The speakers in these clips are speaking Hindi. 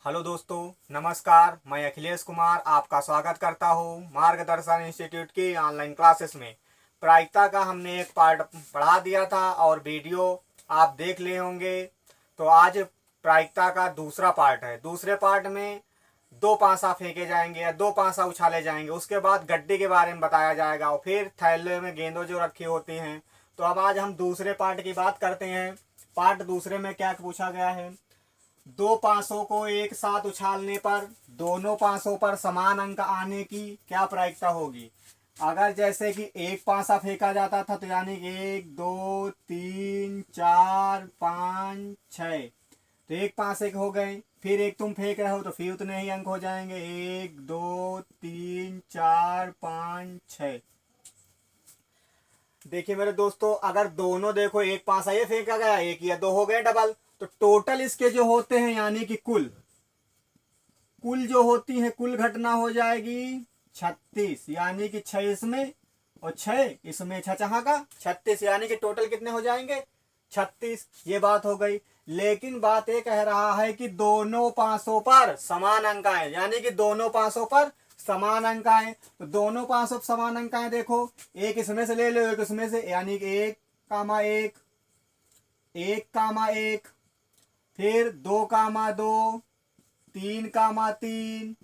हेलो दोस्तों, नमस्कार। मैं अखिलेश कुमार आपका स्वागत करता हूँ मार्गदर्शन इंस्टीट्यूट की ऑनलाइन क्लासेस में। प्रायिकता का हमने एक पार्ट पढ़ा दिया था और वीडियो आप देख लिए होंगे। तो आज प्रायिकता का दूसरा पार्ट है। दूसरे पार्ट में दो पासा फेंके जाएंगे या दो पासा उछाले जाएंगे, उसके बाद गड्डी के बारे में बताया जाएगा और फिर थैले में गेंदों जो रखी होती हैं। तो अब आज हम दूसरे पार्ट की बात करते हैं। पार्ट दूसरे में क्या पूछा गया है, दो पासों को एक साथ उछालने पर दोनों पासों पर समान अंक आने की क्या प्रायिकता होगी। अगर जैसे कि एक पासा फेंका जाता था तो यानी कि 1 2 3 4 5 6, तो एक पासे के हो गए। फिर एक तुम फेंक रहे हो तो फिर उतने ही अंक हो जाएंगे, 1 2 3 4 5 6। देखिए मेरे दोस्तों, अगर दोनों देखो एक पासा ये फेंका गया, एक या दो हो गए डबल, तो टोटल इसके जो होते हैं यानी कि कुल जो होती है कुल घटना हो जाएगी 36, यानी कि 6 इसमें और 6 इसमें, छहा का 36, यानी कि टोटल कितने हो जाएंगे 36। ये बात हो गई। लेकिन बात ये कह रहा है कि दोनों पासों पर समान अंक आए, यानी कि दोनों पासों पर समान अंक आए। तो दोनों पासों पर समान अंक आए, देखो एक इसमें से ले लो एक इसमें से, यानी कि 1 कामा 1 1 कामा 1, फिर 2 कामा 2 3 कामा 3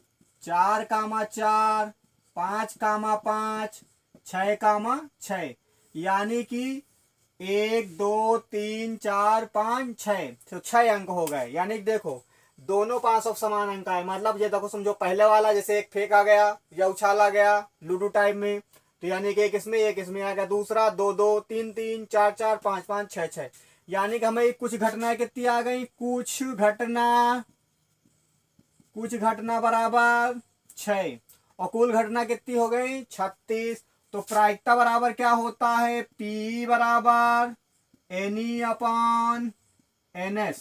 4 कामा 4 5 कामा 5 6 कामा 6, यानी कि 1 2 3 4 5 6, तो 6 अंक हो गए। यानी कि देखो दोनों पासों समान अंक आए, मतलब ये देखो समझो पहले वाला जैसे एक फेंका गया या उछाला गया लूडो टाइप में, तो यानी कि एक इसमें आ गया। दूसरा 2 2 3 3 4 4 5 5 6 6, यानी कि हमें कुछ घटनाएं कितनी आ गई, कुछ घटना बराबर 6 और कुल घटना कितनी हो गई 36। तो प्रायिकता बराबर क्या होता है, P बराबर NE अपॉन NS।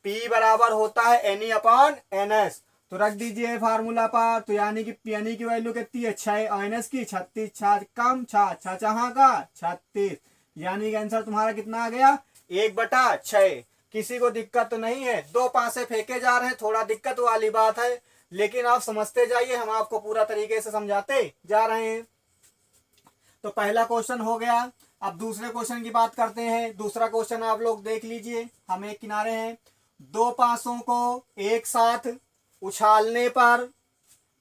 P बराबर होता है NE अपॉन NS। तो रख दीजिए फार्मूला पर, तो यानी कि यानी की वैल्यू कितनी है 6 और NS की 36, 6 कम 6 छहा का 36, यानी कि आंसर तुम्हारा कितना आ गया 1/6। किसी को दिक्कत तो नहीं है, दो पासे फेंके जा रहे हैं, थोड़ा दिक्कत वाली बात है, लेकिन आप समझते जाइए, हम आपको पूरा तरीके से समझाते जा रहे हैं। तो पहला क्वेश्चन हो गया। अब दूसरे क्वेश्चन की बात करते हैं। दूसरा क्वेश्चन आप लोग देख लीजिए, हम एक किनारे हैं। दो पासों को एक साथ उछालने पर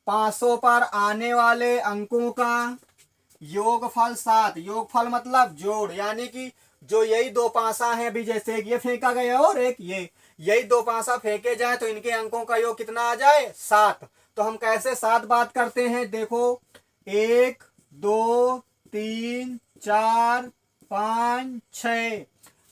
पासों पर आने वाले अंकों का योगफल 7। योगफल मतलब जोड़, यानी कि जो यही दो पासा है, अभी जैसे ये फेंका गया और एक यही दो पासा फेंके जाए तो इनके अंकों का योग कितना आ जाए 7। तो हम कैसे 7 बात करते हैं, देखो 1 2 3 4 5 6,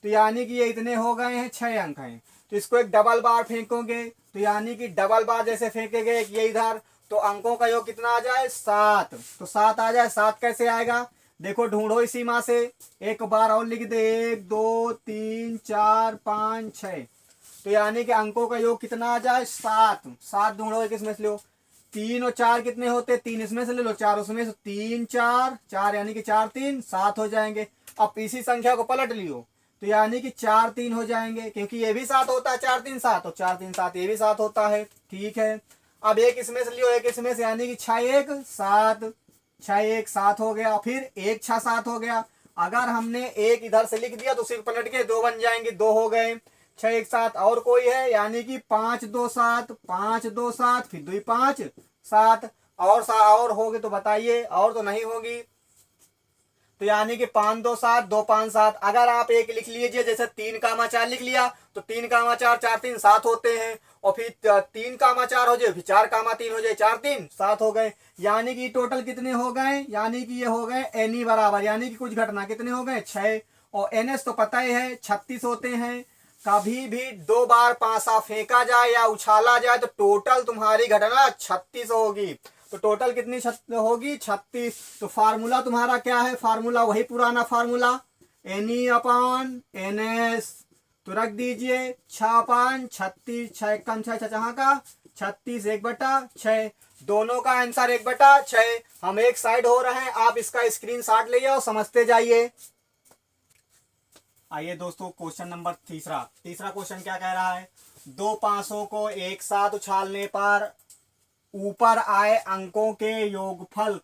तो यानी कि ये इतने हो गए हैं 6 अंक हैं। तो इसको एक डबल बार फेंकोगे तो यानी कि डबल बार जैसे फेंकेगे एक ये इधर, तो अंकों का योग कितना आ जाए 7। तो 7 आ जाए। 7 कैसे आएगा, देखो ढूंढो इसी माँ से, एक बार और लिख दे 1 2 3 4 5 6, तो यानी कि अंकों का योग कितना आ जाए 7। 7 ढूंढो एक इसमें से लो, 3 और 4 कितने होते, 3 इसमें से ले लो 4 उसमें से, 3 4 4, यानी कि 4 3 7 हो जाएंगे। अब इसी संख्या को पलट लियो तो यानी कि 4 3 हो जाएंगे, क्योंकि ये भी 7 होता है 4 3 7, तो 4 3 7 ये भी 7 होता है। ठीक है, अब एक इसमें से लियो एक इसमें से, यानी कि 6 1 7, 6 1 7 हो गया, फिर 1 6 7 हो गया। अगर हमने एक इधर से लिख दिया तो उसी पलट के 2 बन जाएंगे, 2 हो गए। 6 1 7 और कोई है, यानी कि 5 2 7, 5 2 7, फिर 2 5 7, और होगी तो बताइए, और तो नहीं होगी। तो यानी कि 5 2 7 2 5 7। अगर आप एक लिख लीजिए, जैसे 3 कामा 4 लिख लिया तो 3 कामा 4 4 3 7 होते हैं, और फिर 3 कामा 4 हो जाए, फिर 4 कामा 3 हो जाए, 4 3 7 हो गए। यानी कि टोटल कितने हो गए, यानी कि ये हो गए NE बराबर, यानी कि कुछ घटना कितने हो गए 6, और NS तो पता ही है 36 होते हैं। कभी भी दो बार पासा फेंका जाए या उछाला जाए तो टोटल तुम्हारी घटना 36 होगी। तो टोटल कितनी होगी 36। तो फार्मूला तुम्हारा क्या है, फार्मूला वही पुराना फार्मूला NE अपॉन NS। तो रख दीजिए 6 5 36, 6 कम 6 छहा का 36, 1/6। दोनों का आंसर 1/6। हम एक साइड हो रहे हैं, आप इसका स्क्रीनशॉट ले जाओ, समझते जाइए। आइए दोस्तों, क्वेश्चन नंबर तीसरा क्वेश्चन क्या कह रहा है, दो पासों को एक साथ उछालने पर ऊपर आए अंकों के योगफल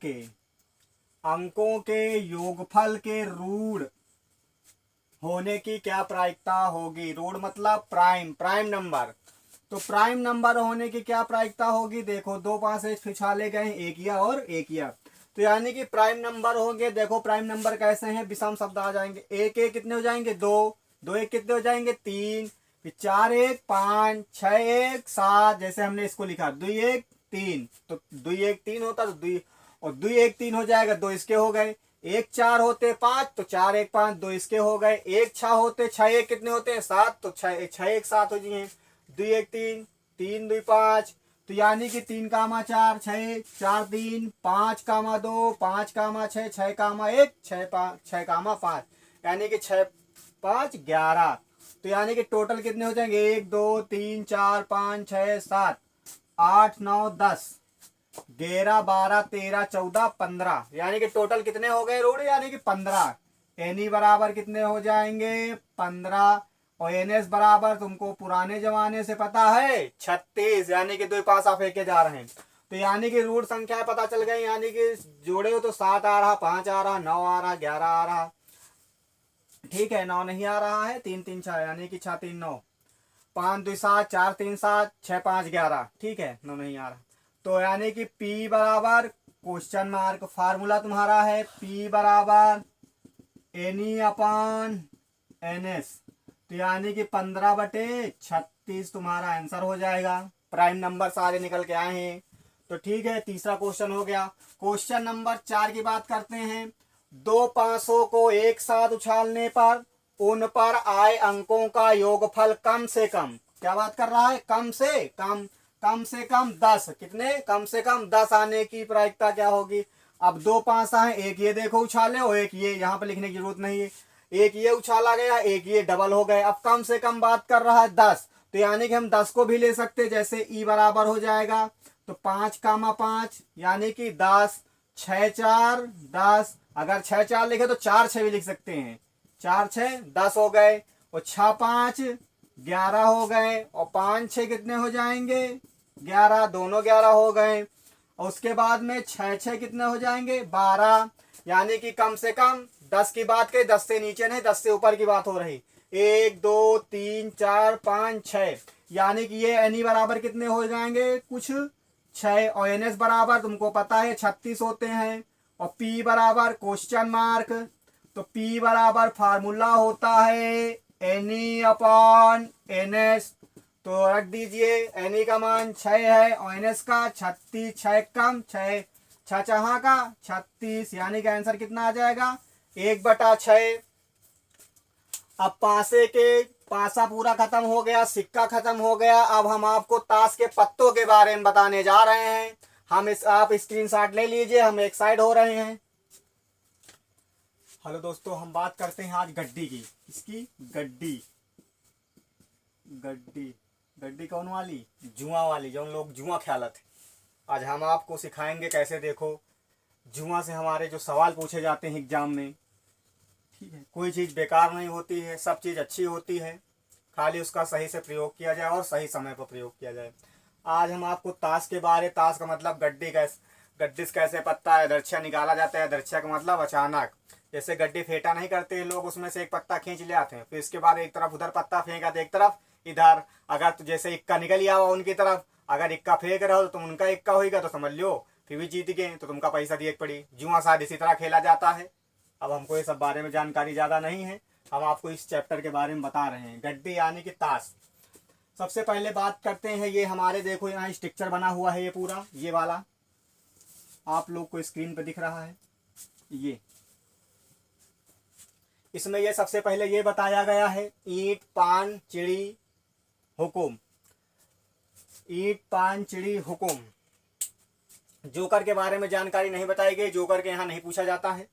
के रूढ़ होने की क्या प्रायिकता होगी। रूढ़ मतलब प्राइम नंबर। तो प्राइम नंबर होने की क्या प्रायिकता होगी। देखो दो पासे उछाले गए, एक या और एक या, तो यानी कि प्राइम नंबर होंगे। देखो प्राइम नंबर कैसे हैं, विषम शब्द आ जाएंगे। एक एक कितने हो जाएंगे, दो, दो एक कितने हो जाएंगे, तीन, फिर चार एक पाँच, छह एक सात, जैसे हमने इसको लिखा दुई एक तीन, तो दुई एक तीन होता तो दुई, और दुई एक तीन हो जाएगा, दो इसके हो गए। एक चार होते पांच, तो चार एक पांच, दो इसके हो गए। एक छह होते, छह एक कितने होते हैं, सात, तो छह एक सात हो जाए। दुई एक तीन, तीन दुई पांच, तो यानी कि तीन कामा चार, छह, चार तीन, पांच कामा दो, पांच कामा छह, छह कामा एक, छह कामा पांच, यानी कि छह पांच 11। तो यानी कि टोटल कितने हो जाएंगे, एक दो तीन चार पाँच छः सात आठ नौ 10, 11 12 13 14 15, यानी कि टोटल कितने हो गए रूढ़, यानी कि 15। एनी बराबर कितने हो जाएंगे, 15, और एनएस बराबर तुमको पुराने जमाने से पता है 36, यानी कि दो पासा फेंके जा रहे हैं। तो यानी कि रूढ़ संख्या पता चल गई, यानी कि जोड़े हो तो 7 आ रहा, 5 आ रहा, 9 आ रहा, 11 आ रहा, ठीक है। 9 नहीं आ रहा है, 3 3 6, यानी कि 6 3 9, 5 2 7, 4 3 7, 6 5 11, ठीक है। 9 नहीं आ रहा, तो यानी कि P बराबर क्वेश्चन मार्क, फार्मूला तुम्हारा है P बराबर एनी अपॉन NS, तो यानी कि 15/36 तुम्हारा आंसर हो जाएगा। प्राइम नंबर सारे निकल के आए हैं, तो ठीक है। तीसरा क्वेश्चन हो गया। क्वेश्चन नंबर 4 की बात करते हैं। दो पासों को एक साथ उछालने पर उन पर आए अंकों का योगफल कम से कम, क्या बात कर रहा है, कम से कम 10, कितने, कम से कम 10 आने की प्रायिकता क्या होगी। अब दो पासा है, एक ये देखो उछाले और एक ये, यहाँ पे लिखने की जरूरत नहीं है, एक ये उछाला गया, एक ये डबल हो गए। अब कम से कम बात कर रहा है 10, तो यानी कि हम 10 को भी ले सकते, जैसे ई बराबर हो जाएगा तो 5 कामा 5, यानी कि 10, 6 4 10, अगर 6 4 लिखे तो 4 6 भी लिख सकते हैं, 4 6 10 हो गए, और 6 5 11 हो गए, और 5 6 कितने हो जाएंगे, 11, दोनों 11 हो गए, और उसके बाद में 6 6 कितने हो जाएंगे, 12, यानी कि कम से कम 10 की बात करें, 10 से नीचे नहीं 10 से ऊपर की बात हो रही। 1 2 3 4 5 6, यानी कि ये एनी बराबर कितने हो जाएंगे, कुछ 6, और एनएस बराबर तुमको पता है 36 होते हैं, और पी बराबर क्वेश्चन मार्क, तो पी बराबर फार्मूला होता है एनी अपॉन एनएस, तो रख दीजिए। एनी का मान 6 है और एनएस का 36, 6 कम 6, 6 छहा का 36, यानी कि आंसर कितना आ जाएगा, 1/6। अब पासा पूरा खत्म हो गया, सिक्का खत्म हो गया। अब हम आपको ताश के पत्तों के बारे में बताने जा रहे हैं। आप स्क्रीनशॉट ले लीजिए, हम एक साइड हो रहे हैं। हेलो दोस्तों, हम बात करते हैं आज गड्डी की। इसकी गड्डी कौन वाली, जुआ वाली, जो लोग जुआ खेलत है। आज हम आपको सिखाएंगे कैसे, देखो जुआ से हमारे जो सवाल पूछे जाते हैं एग्जाम में, ठीक है, कोई चीज़ बेकार नहीं होती है, सब चीज़ अच्छी होती है, खाली उसका सही से प्रयोग किया जाए और सही समय पर प्रयोग किया जाए। आज हम आपको ताश के बारे, ताश का मतलब गड्डिस कैसे पत्ता है, दर्छा निकाला जाता है, दर्छा का मतलब अचानक, जैसे गड्डी फेंटा नहीं करते हैं लोग, उसमें से एक पत्ता खींच ले आते हैं, फिर इसके बाद एक तरफ उधर पत्ता फेंका तो एक तरफ इधर, अगर तो जैसे इक्का निकल आवा उनकी तरफ, अगर इक्का फेंक रहे हो तो उनका इक्का होगा, तो समझ लो फिर भी जीत गए, तो तुमका पैसा दिए पड़ी। जुआ शायद इसी तरह खेला जाता है। अब हमको ये सब बारे में जानकारी ज़्यादा नहीं है, हम आपको इस चैप्टर के बारे में बता रहे हैं। गड्डी यानी कि ताश। सबसे पहले बात करते हैं, ये हमारे देखो यहाँ स्ट्रक्चर बना हुआ है, ये पूरा ये वाला आप लोग को स्क्रीन पर दिख रहा है। ये इसमें ये सबसे पहले ये बताया गया है, ईंट पान चिड़ी हुकुम, ईंट पान चिड़ी हुकुम। जोकर के बारे में जानकारी नहीं बताई गई, जोकर के यहाँ नहीं पूछा जाता है।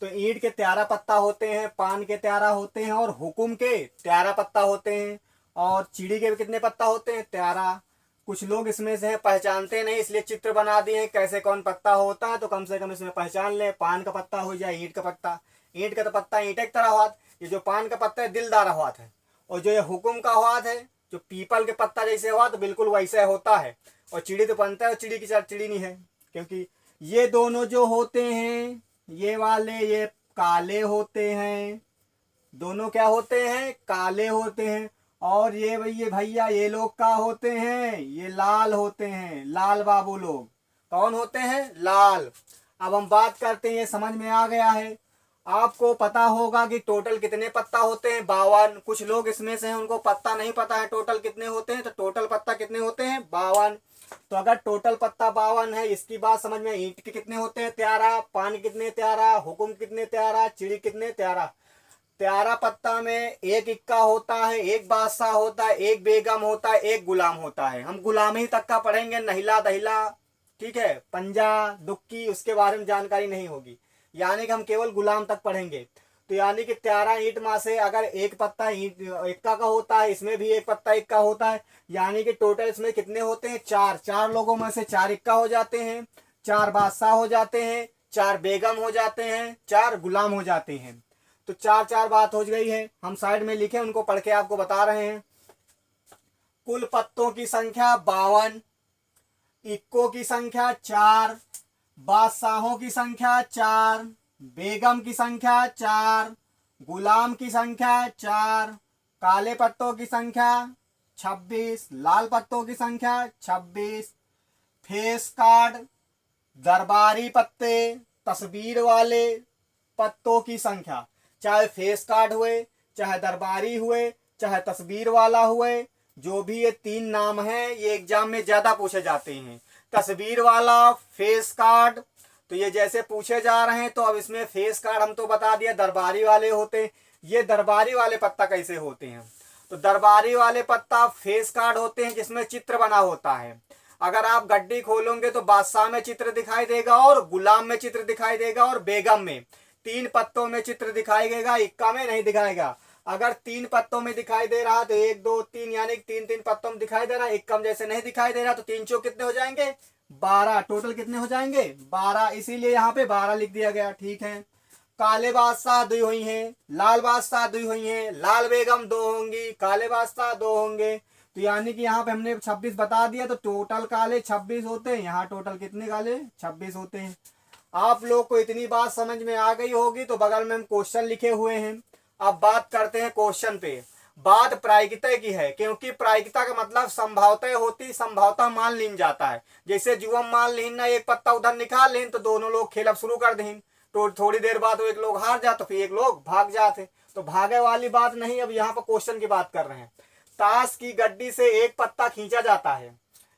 तो ईंट के 13 पत्ता होते हैं, पान के 13 होते हैं, और हुकुम के 13 पत्ता होते हैं, और चिड़ी के कितने पत्ता होते हैं, 13। कुछ लोग इसमें से पहचानते नहीं, इसलिए चित्र बना दिए हैं कैसे कौन पत्ता होता है, तो कम से कम इसमें पहचान ले। पान का पत्ता हो जाए, ईंट का पत्ता, ईंट का तो पत्ता ईंट एक तरह हुआ, ये जो पान का पत्ता है दिलदार हुआ है, और जो ये हुकुम का हुआ है जो पीपल के पत्ता जैसे हुआ तो बिल्कुल वैसे होता है। और चिड़ी तो बनता है और चिड़ी की चिड़ी नहीं है, क्योंकि ये दोनों जो होते हैं ये वाले ये काले होते हैं, दोनों क्या होते हैं, काले होते हैं। और ये भैया ये लोग क्या होते हैं, ये लाल होते हैं, लाल बाबू लोग। कौन होते हैं, लाल। अब हम बात करते हैं, ये समझ में आ गया है। आपको पता होगा कि टोटल कितने पत्ता होते हैं, 52। कुछ लोग इसमें से हैं उनको पत्ता नहीं पता है टोटल कितने होते हैं, तो टोटल पत्ता कितने होते हैं, 52। तो अगर टोटल पत्ता 52 है, इसकी बात समझ में, ईंट के कितने होते हैं, 13, पान कितने 13, हुकुम कितने 13, चिड़ी कितने 13। 13 पत्ता में एक इक्का होता है, एक बादशाह होता है, एक बेगम होता है, एक गुलाम होता है। हम गुलाम ही तक का पढ़ेंगे, नहिला दहिला, ठीक है, पंजा दुक्की, उसके बारे में जानकारी नहीं होगी, यानी कि हम केवल गुलाम तक पढ़ेंगे। तो यानी कि 13 ईंट में से अगर एक पत्ता ईंट इक्का का होता है, इसमें भी एक पत्ता इक्का होता है, यानी कि टोटल इसमें कितने होते हैं, 4। 4 लोगों में से 4 इक्का हो जाते हैं, 4 बादशाह हो जाते हैं, 4 बेगम हो जाते हैं, 4 गुलाम हो जाते हैं। तो 4 बात हो गई है। हम साइड में लिखे, उनको पढ़ के आपको बता रहे हैं। कुल पत्तों की संख्या 52, इक्कों की संख्या 4, बादशाहों की संख्या 4, बेगम की संख्या 4, गुलाम की संख्या 4, काले पत्तों की संख्या 26, लाल पत्तों की संख्या 26, फेस कार्ड, दरबारी पत्ते, तस्वीर वाले पत्तों की संख्या, चाहे फेस कार्ड हुए, चाहे दरबारी हुए, चाहे तस्वीर वाला हुए, जो भी ये 3 नाम हैं ये एग्जाम में ज्यादा पूछे जाते हैं। तस्वीर वाला, फेस कार्ड, तो ये जैसे पूछे जा रहे हैं, तो अब इसमें फेस कार्ड हम तो बता दिया दरबारी वाले होते हैं। ये दरबारी वाले पत्ता कैसे होते हैं, तो दरबारी वाले पत्ता फेस कार्ड होते हैं जिसमें चित्र बना होता है। अगर आप गड्डी खोलोगे तो बादशाह में चित्र दिखाई देगा, और गुलाम में चित्र दिखाई देगा, और बेगम में। 3 पत्तों में चित्र दिखाई देगा, इक्का में नहीं दिखाएगा। अगर 3 पत्तों में दिखाई दे रहा तो 1 2 3 यानी 3 पत्तों में दिखाई दे रहा, इक्का में जैसे नहीं दिखाई दे रहा तो 3 चौक कितने हो जाएंगे, 12। टोटल कितने हो जाएंगे, 12, इसीलिए यहाँ पे 12 लिख दिया गया, ठीक है। काले बादशाह 2 हुई हैं, लाल बादशाह 2 हुई हैं, लाल बेगम 2 होंगी, काले बादशाह 2 होंगे। तो यानी कि यहाँ पे हमने 26 बता दिया, तो टोटल काले 26 होते हैं। यहाँ टोटल कितने काले, 26 होते हैं। आप लोग को इतनी बात समझ में आ गई होगी, तो बगल में हम क्वेश्चन लिखे हुए हैं। अब बात करते हैं क्वेश्चन पे। बात प्रायिकता की है, क्योंकि प्रायिकता का मतलब संभावता होती, संभावता मान लीन जाता है। जैसे जुआ मान लीन ना, एक पत्ता उधर निकाल लें तो दोनों लोग खेल अब शुरू कर दें, तो थोड़ी देर बाद वो एक लोग हार जाते तो फिर एक लोग भाग जाते। तो भागे वाली बात नहीं, अब यहाँ पर क्वेश्चन की बात कर रहे हैं। ताश की गड्डी से एक पत्ता खींचा जाता है,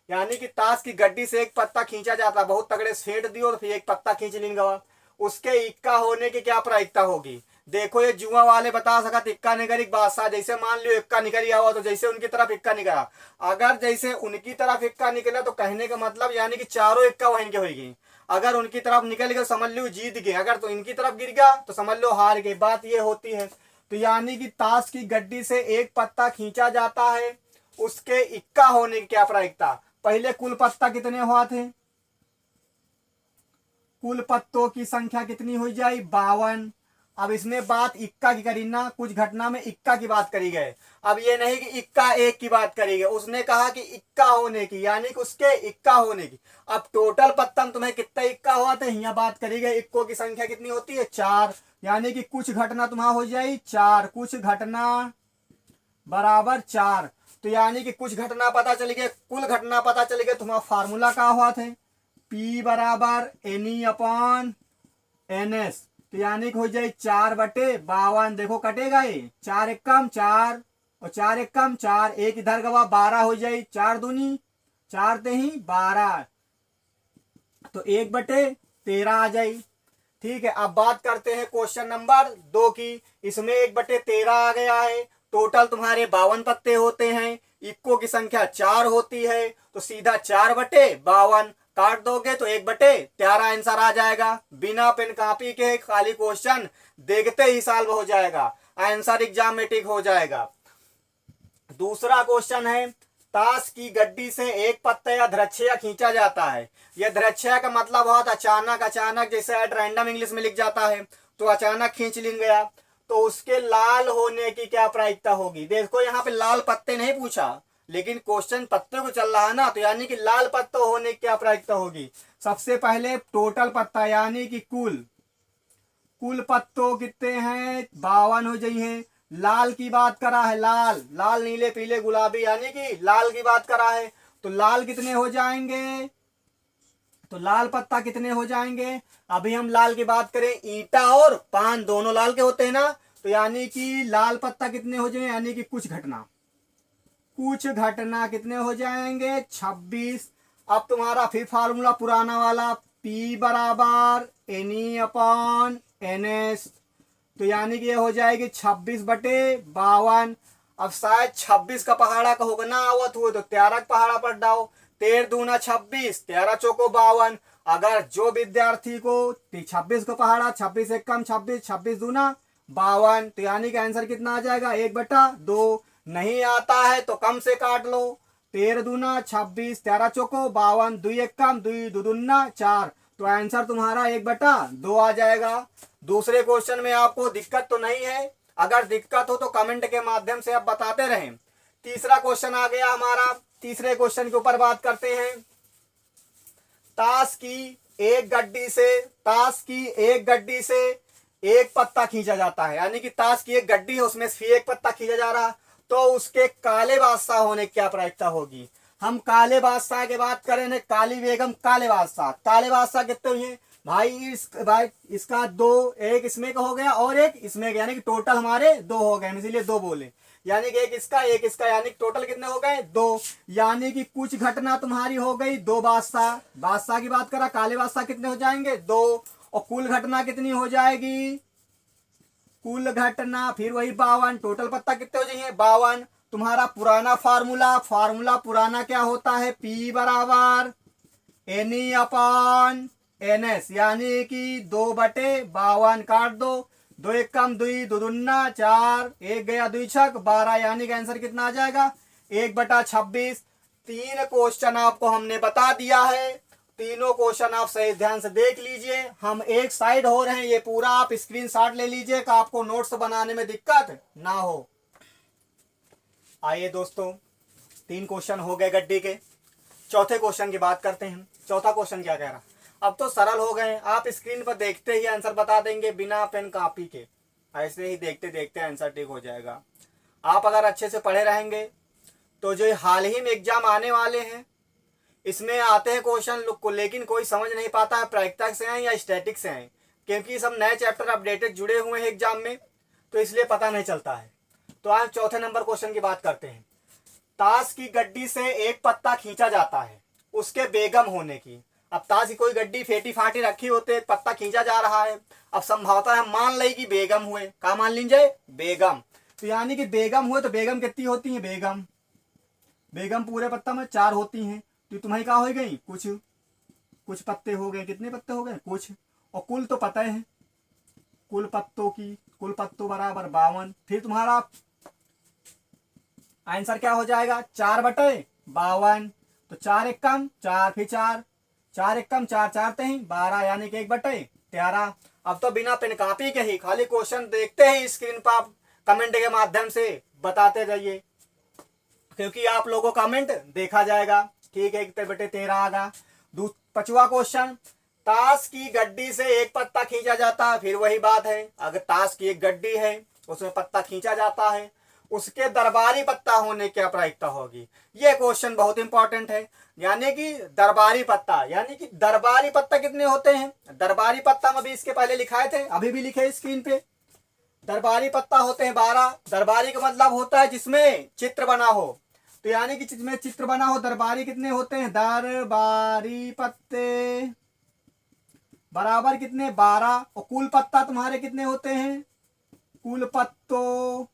यानी कि ताश की गड्डी से एक पत्ता खींचा जाता है, बहुत तगड़े सेठ दियो तो फिर एक पत्ता खींच लेंगे, उसके इक्का होने की क्या प्रायिकता होगी। देखो ये जुआ वाले बता सकत इक्का निकली बादशाह, जैसे मान लियो इक्का निकल गया हुआ तो जैसे उनकी तरफ इक्का निकला, अगर जैसे उनकी तरफ इक्का निकला तो कहने का मतलब यानी कि चारों इक्का वहीं के होगी। अगर उनकी तरफ निकल गया समझ लो जीत गए, अगर तो इनकी तरफ गिर गया तो समझ लो हार गए। बात ये होती है। तो यानी कि ताश की गड्डी से एक पत्ता खींचा जाता है, उसके इक्का होने की क्या प्रायिकता। पहले कुल पत्ता कितने हुआ थे, कुल पत्तों की संख्या कितनी हो जाए, 52। अब इसमें बात इक्का की करी ना, कुछ घटना में इक्का की बात करी गए। अब ये नहीं कि इक्का एक की बात करी गई, उसने कहा कि इक्का होने की, यानी कि उसके इक्का होने की। अब टोटल पत्ता में तुम्हें कितना इक्का हुआ था, यहाँ बात करी गई इक्कों की संख्या कितनी होती है, 4, यानी कि कुछ घटना तुम्हारा हो जाए 4, कुछ घटना बराबर 4। तो यानी कि कुछ घटना पता चली गई, कुल घटना पता चली गई। तुम्हारा फार्मूला क्या हुआ थे, P बराबर NE/NS। तो यानी कि हो जाए 4/52। देखो कटेगा ये, 4 एकम 4 और 4 एकम 4, एक इधर गवा 12 हो जाए, 4 दूनी 4 ते ही 12, तो 1/13 आ जाए। ठीक है। अब बात करते हैं क्वेश्चन नंबर 2 की। इसमें 1/13 आ गया है। टोटल तुम्हारे 52 पत्ते होते हैं, इक्को की संख्या 4 होती है, तो सीधा 4/52 काट दोगे तो 1/13 आंसर आ जाएगा। बिना पेन कॉपी के खाली क्वेश्चन देखते ही सॉल्व हो जाएगा, आंसर एग्जाम में टिक हो जाएगा। दूसरा क्वेश्चन है, ताश की गड्डी से एक पत्ता या धृक्षया खींचा जाता है। यह धृक्षया का मतलब बहुत अचानक, अचानक जैसे एट रैंडम इंग्लिश में लिख जाता है, तो अचानक खींच लिया गया। तो उसके लाल होने की क्या प्रायिकता होगी। देखो यहाँ पे लाल पत्ते नहीं पूछा, लेकिन क्वेश्चन पत्ते को चल रहा है ना, तो यानी कि लाल पत्ते होने की क्या प्रायिकता होगी। सबसे पहले टोटल पत्ता यानी कि कुल पत्तों कितने हैं 52 हो जाई हैं। लाल की बात करा है, लाल लाल नीले पीले गुलाबी यानी कि लाल की बात करा है, तो लाल कितने हो जाएंगे, तो लाल पत्ता कितने हो जाएंगे। अभी हम लाल की बात करें, ईटा और पान दोनों लाल के होते हैं ना, तो यानी कि लाल पत्ता कितने हो जाएंगे, यानी कि कुछ घटना कितने हो जाएंगे 26। अब तुम्हारा फिर फार्मूला पुराना वाला, P बराबर NE/NS, तो यानी कि ये हो जाएगी 26/52। अब शायद 26 का पहाड़ा का होगा ना आवत हुए, तो 13 का पहाड़ा पर डाओ, 13 दूना 26, 13 चौको 52। अगर जो विद्यार्थी को 26 का पहाड़ा, 26 एक कम 26, 26 दूना 52, तो यानी कि आंसर कितना आ जाएगा 1/2। नहीं आता है तो कम से काट लो, 13 दूना 26, 13 चौको 52, 2 एक कम 2, 2 दूना 4, तो आंसर तुम्हारा 1/2 आ जाएगा। दूसरे क्वेश्चन में आपको दिक्कत तो नहीं है, अगर दिक्कत हो तो कमेंट के माध्यम से आप बताते रहें। तीसरा क्वेश्चन आ गया हमारा, तीसरे क्वेश्चन के ऊपर बात करते हैं। ताश की एक गड्डी से एक पत्ता खींचा जाता है, यानी कि ताश की एक गड्डी है उसमें से एक पत्ता खींचा जा रहा, तो उसके काले बादशाह होने की क्या प्रायिकता होगी। हम काले बादशाह की बात करें ना, काली बेगम काले बादशाह कितने हुए भाई, इसका 2, एक इसमें का हो गया और एक इसमें का, यानी कि टोटल हमारे 2 हो गए, इसीलिए 2 बोले, यानी कि एक इसका यानी कि टोटल कितने हो गए 2। यानी कि कुछ घटना तुम्हारी हो गई 2 बादशाह की बात करा, काले बादशाह कितने हो जाएंगे 2, और कुल घटना कितनी हो जाएगी, कुल घटना फिर वही 52, टोटल पत्ता कितने हो जाएंगे 52। तुम्हारा पुराना फार्मूला पुराना क्या होता है, P बराबर NE/NS, यानी कि 2/52 काट दो, 2 एक कम 2, 2 दूना 4, 1 गया 2 छक 12, यानी कि आंसर कितना आ जाएगा 1/26। 3 क्वेश्चन आपको हमने बता दिया है, तीनों क्वेश्चन आप सही ध्यान से देख लीजिए। हम एक साइड हो रहे हैं, ये पूरा आप स्क्रीनशॉट ले लीजिए कि आपको नोट्स बनाने में दिक्कत ना हो। आइए दोस्तों, 3 क्वेश्चन हो गए गड्डी के, चौथे क्वेश्चन की बात करते हैं। चौथा क्वेश्चन क्या कह रहा, अब तो सरल हो गए, आप स्क्रीन पर देखते ही आंसर बता देंगे बिना पेन कॉपी के, ऐसे ही देखते देखते आंसर ठीक हो जाएगा। आप अगर अच्छे से पढ़े रहेंगे तो जो हाल ही में एग्जाम आने वाले हैं इसमें आते हैं क्वेश्चन लोग को, लेकिन कोई समझ नहीं पाता है प्रायिकता से हैं या स्टैटिक से हैं, क्योंकि सब नए चैप्टर अपडेटेड जुड़े हुए हैं एग्जाम में, तो इसलिए पता नहीं चलता है। तो आज चौथे नंबर क्वेश्चन की बात करते हैं। ताश की गड्डी से एक पत्ता खींचा जाता है उसके बेगम होने की। अब ताश की कोई गड्डी फेटी फाटी रखी होते, पत्ता खींचा जा रहा है, अब संभवतः है मान ली कि बेगम हुए, क्या मान लीजिए बेगम, तो यानी कि बेगम हुए, तो बेगम कितनी होती है, बेगम पूरे पत्ता में 4 होती हैं, तो तुम्हारी क्या हो गई कुछ पत्ते हो गए, कितने पत्ते हो गए कुछ, और कुल तो पता है कुल पत्तों बराबर 52। फिर तुम्हारा आंसर क्या हो जाएगा 4/52, तो 4 एक कम 4, फिर 4 एक कम 4, 4 ही 12, यानी कि 1/13। अब तो बिना पेन कॉपी के ही खाली क्वेश्चन देखते ही स्क्रीन पर आप कमेंट के माध्यम से बताते जाइए, क्योंकि आप लोगों का कमेंट देखा जाएगा। ठीक है, 1/13 आ गया। 5वां क्वेश्चन, ताश की गड्डी से एक पत्ता खींचा जाता है, फिर वही बात है, अगर ताश की एक गड्डी है उसमें पत्ता खींचा जाता है, उसके दरबारी पत्ता होने की क्या प्रायिकता होगी। यह क्वेश्चन बहुत इंपॉर्टेंट है, यानी कि दरबारी पत्ता कितने होते हैं, दरबारी पत्ता में भी इसके पहले लिखाए थे, अभी भी लिखे स्क्रीन पे, दरबारी पत्ता होते हैं 12। दरबारी का मतलब होता है जिसमें चित्र बना हो, तो यानी कि जिसमें चित्र बना हो, दरबारी कितने होते हैं, दरबारी पत्ते बराबर कितने 12, और कुल पत्ता तुम्हारे कितने होते हैं, कुल पत्तों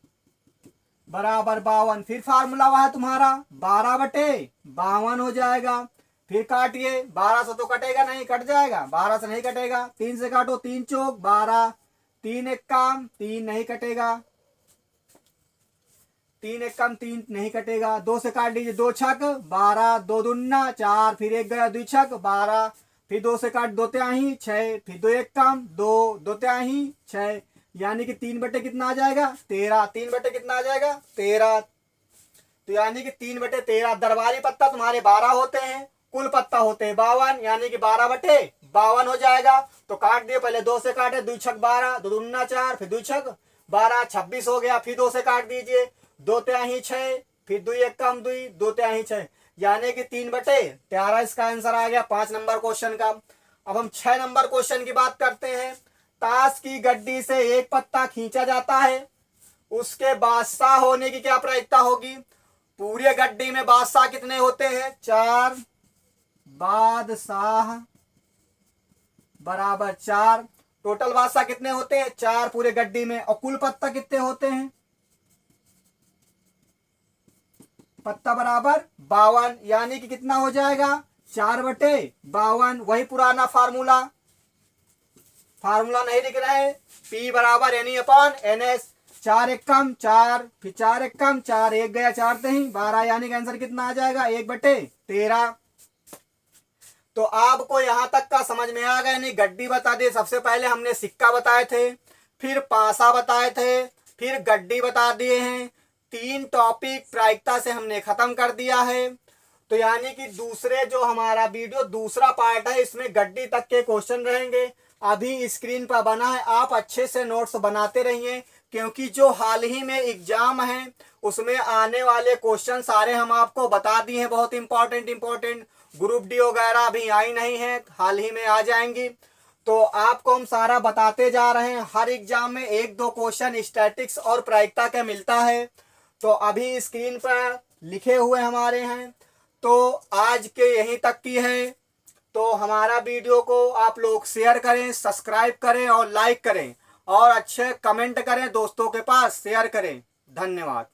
बराबर 52। फिर फार्मूला वह है तुम्हारा 12/52 हो जाएगा। फिर काटिए, 12 से तो कटेगा नहीं, कट जाएगा, 12 से नहीं कटेगा, 3 से काटो, 3 चौक 12, 3 एक काम 3 नहीं कटेगा, 3 एक कम 3 नहीं कटेगा, 2 से काट लीजिए, 2 छक 12, 2 दूना 4, फिर 1 गया 2 छक 12, फिर 2 से काट 2 त्याही 6, फिर 2 एक कम 2, 2 त्याही 6, यानी कि 3 बटे कितना आ जाएगा 13, 3 बटे कितना आ जाएगा 13। तो यानी कि 3 बटे 13, दरबारी पत्ता तुम्हारे 12 होते हैं, कुल पत्ता होते हैं 52, यानी कि 12 बटे 52 हो जाएगा। तो काट दिए, पहले 2 से काटे, 2 छक 12, 2 दूना 4, फिर 2 छक 12, 26 हो गया। फिर 2 से काट दीजिए, 2 तिहाई 6, फिर 2 एक कम 2, 2 तिहाई 6, यानी कि 3 बटे 13 इसका आंसर आ गया 5 नंबर क्वेश्चन का। अब हम 6 नंबर क्वेश्चन की बात करते हैं। ताश की गड्डी से एक पत्ता खींचा जाता है, उसके बादशाह होने की क्या प्रायिकता होगी? पूरी गड्डी में बादशाह कितने होते हैं? 4, बादशाह बराबर 4। टोटल बादशाह कितने होते हैं? 4 पूरे गड्डी में। और कुल पत्ता कितने होते हैं? पत्ता बराबर 52, यानी कि कितना हो जाएगा 4 बटे 52। वही पुराना फार्मूला नहीं लिख रहे हैं, P बराबर NE अपॉन NS। 4 एक कम 4, फिर 4 एक कम 4, एक गया 4 नहीं 12, यानी कि आंसर कितना आ जाएगा 1 बटे 13। तो आपको यहां तक का समझ में आ गया? नहीं, गड्डी बता दी। सबसे पहले हमने सिक्का बताए थे, फिर पासा बताए थे, फिर गड्डी बता दिए हैं। 3 टॉपिक प्रायिकता से हमने खत्म कर दिया है। तो यानी कि दूसरे जो हमारा वीडियो दूसरा पार्ट है, इसमें गड्डी तक के क्वेश्चन रहेंगे। अभी स्क्रीन पर बना है, आप अच्छे से नोट्स बनाते रहिए, क्योंकि जो हाल ही में एग्जाम है उसमें आने वाले क्वेश्चन सारे हम आपको बता दिए हैं, बहुत इंपॉर्टेंट। ग्रुप डी वगैरह अभी आई नहीं है, हाल ही में आ जाएंगी। तो आपको हम सारा बताते जा रहे हैं। हर एग्जाम में 1-2 क्वेश्चन स्टैटिक्स और प्रायिकता का मिलता है। तो अभी स्क्रीन पर लिखे हुए हमारे हैं। तो आज के यहीं तक की है। तो हमारा वीडियो को आप लोग शेयर करें, सब्सक्राइब करें और लाइक करें, और अच्छे कमेंट करें, दोस्तों के पास शेयर करें। धन्यवाद।